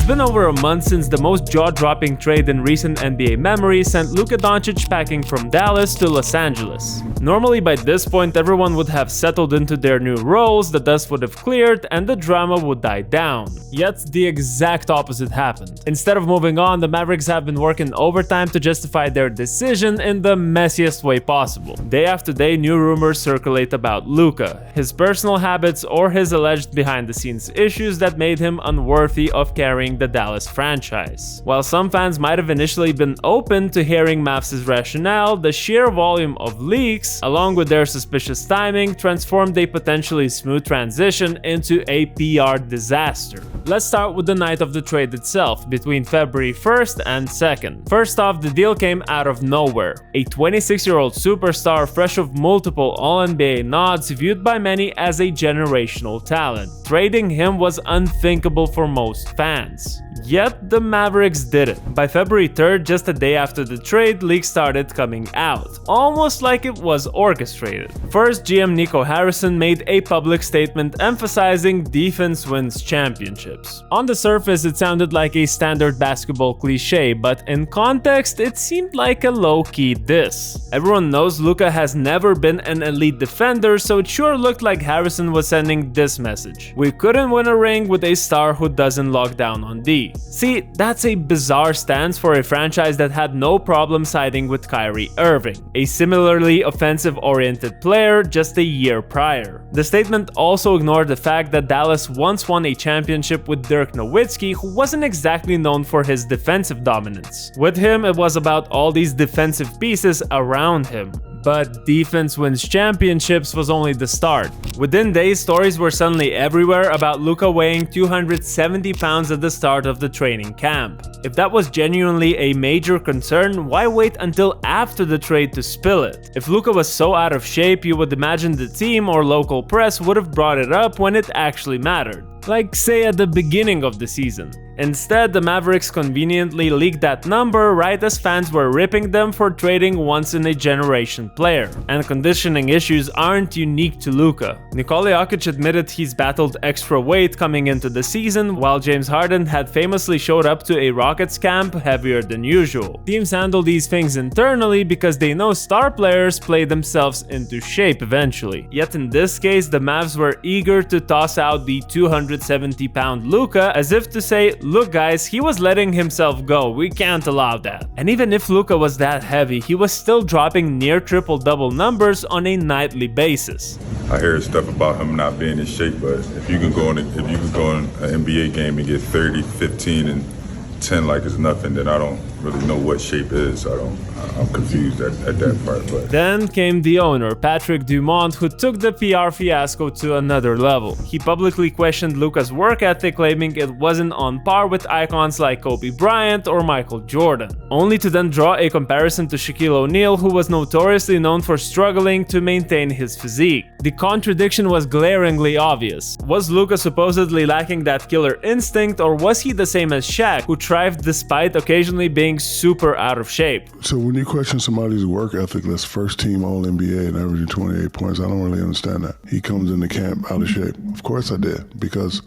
It's been over a month since the most jaw-dropping trade in recent NBA memory sent Luka Doncic packing from Dallas to Los Angeles. Normally by this point everyone would have settled into their new roles, the dust would have cleared, and the drama would die down. Yet the exact opposite happened. Instead of moving on, the Mavericks have been working overtime to justify their decision in the messiest way possible. Day after day, new rumors circulate about Luka, his personal habits, or his alleged behind-the-scenes issues that made him unworthy of carrying the Dallas franchise. While some fans might have initially been open to hearing Mavs' rationale, the sheer volume of leaks, along with their suspicious timing, transformed a potentially smooth transition into a PR disaster. Let's start with the night of the trade itself, between February 1st and 2nd. First off, the deal came out of nowhere. A 26-year-old superstar fresh of multiple All-NBA nods, viewed by many as a generational talent. Trading him was unthinkable for most fans. Yet the Mavericks did it. By February 3rd, just a day after the trade, leaks started coming out, almost like it was orchestrated. First, GM Nico Harrison made a public statement emphasizing defense wins championships. On the surface, it sounded like a standard basketball cliche, but in context, it seemed like a low-key diss. Everyone knows Luka has never been an elite defender, so it sure looked like Harrison was sending this message: we couldn't win a ring with a star who doesn't lock down on D. See, that's a bizarre stance for a franchise that had no problem siding with Kyrie Irving, a similarly offensive-oriented player just a year prior. The statement also ignored the fact that Dallas once won a championship with Dirk Nowitzki, who wasn't exactly known for his defensive dominance. With him, it was about all these defensive pieces around him. But defense wins championships was only the start. Within days, stories were suddenly everywhere about Luka weighing 270 pounds at the start of the training camp. If that was genuinely a major concern, why wait until after the trade to spill it? If Luka was so out of shape, you would imagine the team or local press would have brought it up when it actually mattered. Like, say, at the beginning of the season. Instead, the Mavericks conveniently leaked that number right as fans were ripping them for trading once-in-a-generation player. And conditioning issues aren't unique to Luka. Nikola Jokic admitted he's battled extra weight coming into the season, while James Harden had famously showed up to a Rockets camp heavier than usual. Teams handle these things internally because they know star players play themselves into shape eventually. Yet in this case, the Mavs were eager to toss out the 270-pound Luka as if to say, look guys, he was letting himself go, we can't allow that. And even if Luka was that heavy, he was still dropping near triple-double numbers on a nightly basis. I hear stuff about him not being in shape, but if you can go in an NBA game and get 30, 15, and 10 like it's nothing, then I don't really know what shape is. I'm confused at that part. But then came the owner, Patrick Dumont, who took the PR fiasco to another level. He publicly questioned Luka's work ethic, claiming it wasn't on par with icons like Kobe Bryant or Michael Jordan, only to then draw a comparison to Shaquille O'Neal, who was notoriously known for struggling to maintain his physique. The contradiction was glaringly obvious. Was Luka supposedly lacking that killer instinct, or was he the same as Shaq, who thrived despite occasionally being super out of shape? So when you question somebody's work ethic that's first team All-NBA and averaging 28 points, I don't really understand that. He comes into camp out of shape. Of course I did, because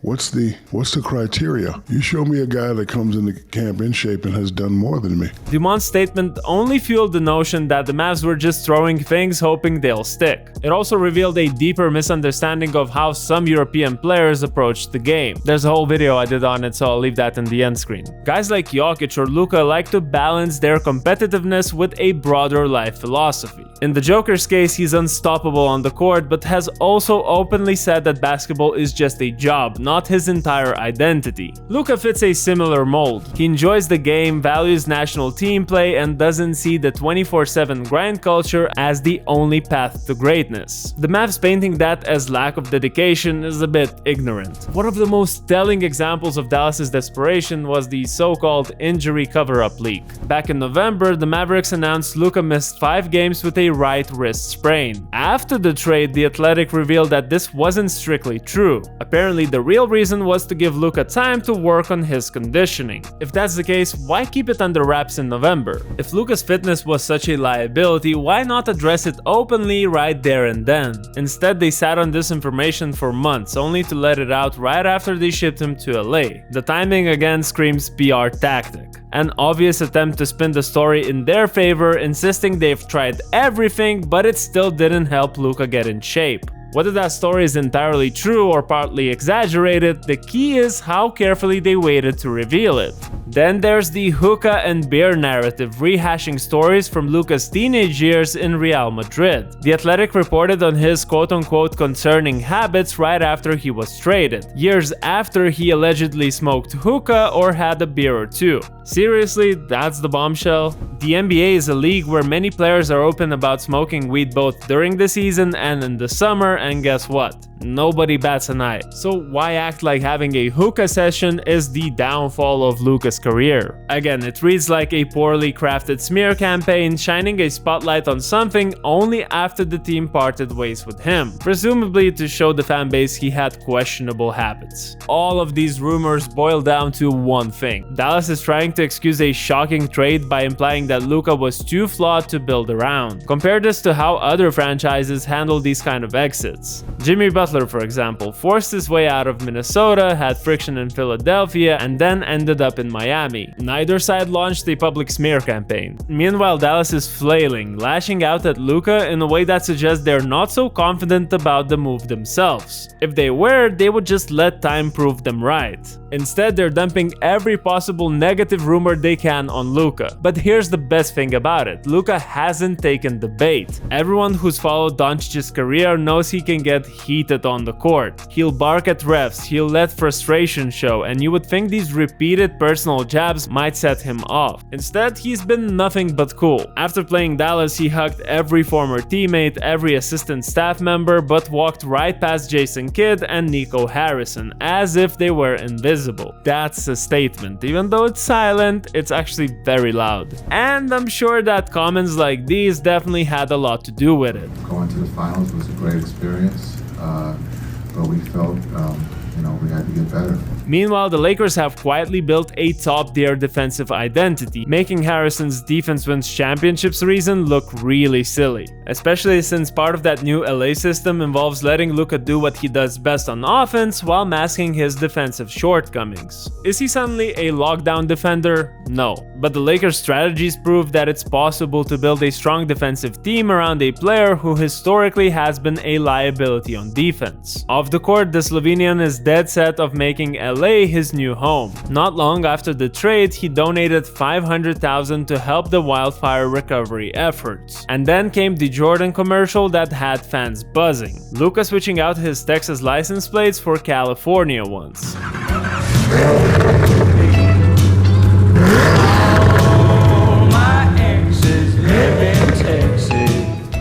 what's the criteria? You show me a guy that comes into camp in shape and has done more than me. Dumont's statement only fueled the notion that the Mavs were just throwing things hoping they'll stick. It also revealed a deeper misunderstanding of how some European players approached the game. There's a whole video I did on it, so I'll leave that in the end screen. Guys like Jokic or Luka like to balance their competitiveness with a broader life philosophy. In the Joker's case, he's unstoppable on the court, but has also openly said that basketball is just a job, not his entire identity. Luka fits a similar mold. He enjoys the game, values national team play, and doesn't see the 24/7 grind culture as the only path to greatness. The Mavs painting that as lack of dedication is a bit ignorant. One of the most telling examples of Dallas's desperation was the so-called injury cover-up leak. Back in November, the Mavericks announced Luka missed 5 games with a right wrist sprain. After the trade, The Athletic revealed that this wasn't strictly true. Apparently, the real real reason was to give Luka time to work on his conditioning. If that's the case, why keep it under wraps in November? If Luka's fitness was such a liability, why not address it openly right there and then? Instead, they sat on this information for months, only to let it out right after they shipped him to LA. The timing again screams PR tactic. An obvious attempt to spin the story in their favor, insisting they've tried everything, but it still didn't help Luka get in shape. Whether that story is entirely true or partly exaggerated, the key is how carefully they waited to reveal it. Then there's the hookah and beer narrative, rehashing stories from Luka's teenage years in Real Madrid. The Athletic reported on his quote-unquote concerning habits right after he was traded, years after he allegedly smoked hookah or had a beer or two. Seriously, that's the bombshell? The NBA is a league where many players are open about smoking weed both during the season and in the summer, and guess what? Nobody bats an eye. So why act like having a hookah session is the downfall of Luka's career? Again, it reads like a poorly crafted smear campaign, shining a spotlight on something only after the team parted ways with him, presumably to show the fanbase he had questionable habits. All of these rumors boil down to one thing. Dallas is trying to excuse a shocking trade by implying that Luka was too flawed to build around. Compare this to how other franchises handle these kind of exits. Jimmy Butler, for example, forced his way out of Minnesota, had friction in Philadelphia, and then ended up in Miami. Neither side launched a public smear campaign. Meanwhile, Dallas is flailing, lashing out at Luka in a way that suggests they're not so confident about the move themselves. If they were, they would just let time prove them right. Instead, they're dumping every possible negative rumor they can on Luka. But here's the best thing about it. Luka hasn't taken the bait. Everyone who's followed Doncic's career knows he can get heated on the court. He'll bark at refs, he'll let frustration show, and you would think these repeated personal jabs might set him off. Instead, he's been nothing but cool. After playing Dallas, he hugged every former teammate, every assistant staff member, but walked right past Jason Kidd and Nico Harrison, as if they were invisible. That's a statement. Even though it's silent, it's actually very loud. And I'm sure that comments like these definitely had a lot to do with it. Going to the finals was a great experience, but we felt, we had to get better. Meanwhile, the Lakers have quietly built a top-tier defensive identity, making Harrison's defense wins championships reason look really silly. Especially since part of that new LA system involves letting Luka do what he does best on offense while masking his defensive shortcomings. Is he suddenly a lockdown defender? No. But the Lakers' strategies prove that it's possible to build a strong defensive team around a player who historically has been a liability on defense. Off the court, the Slovenian is dead set of making LA his new home. Not long after the trade, he donated $500,000 to help the wildfire recovery efforts. And then came the Jordan commercial that had fans buzzing. Luka switching out his Texas license plates for California ones.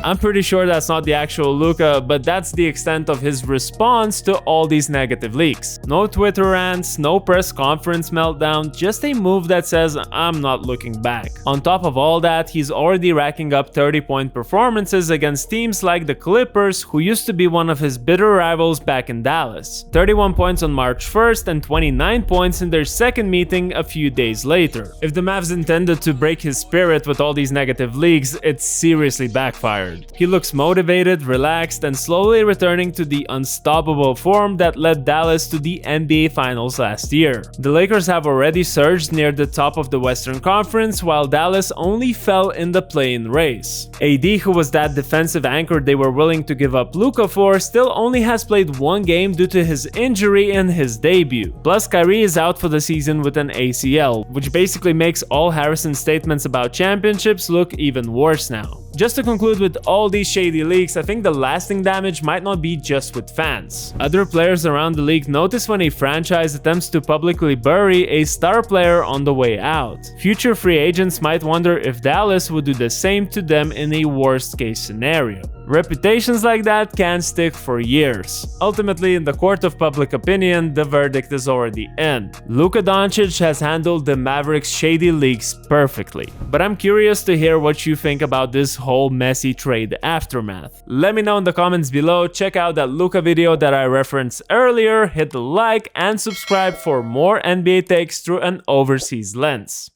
I'm pretty sure that's not the actual Luka, but that's the extent of his response to all these negative leaks. No Twitter rants, no press conference meltdown, just a move that says, I'm not looking back. On top of all that, he's already racking up 30-point performances against teams like the Clippers, who used to be one of his bitter rivals back in Dallas. 31 points on March 1st and 29 points in their second meeting a few days later. If the Mavs intended to break his spirit with all these negative leaks, it seriously backfired. He looks motivated, relaxed, and slowly returning to the unstoppable form that led Dallas to the NBA Finals last year. The Lakers have already surged near the top of the Western Conference, while Dallas only fell in the play-in race. AD, who was that defensive anchor they were willing to give up Luka for, still only has played one game due to his injury in his debut. Plus, Kyrie is out for the season with an ACL, which basically makes all Harrison's statements about championships look even worse now. Just to conclude with all these shady leaks, I think the lasting damage might not be just with fans. Other players around the league notice when a franchise attempts to publicly bury a star player on the way out. Future free agents might wonder if Dallas would do the same to them in a worst-case scenario. Reputations like that can stick for years. Ultimately, in the court of public opinion, the verdict is already in. Luka Doncic has handled the Mavericks' shady leaks perfectly. But I'm curious to hear what you think about this whole messy trade aftermath. Let me know in the comments below. Check out that Luka video that I referenced earlier, hit the like and subscribe for more NBA takes through an overseas lens.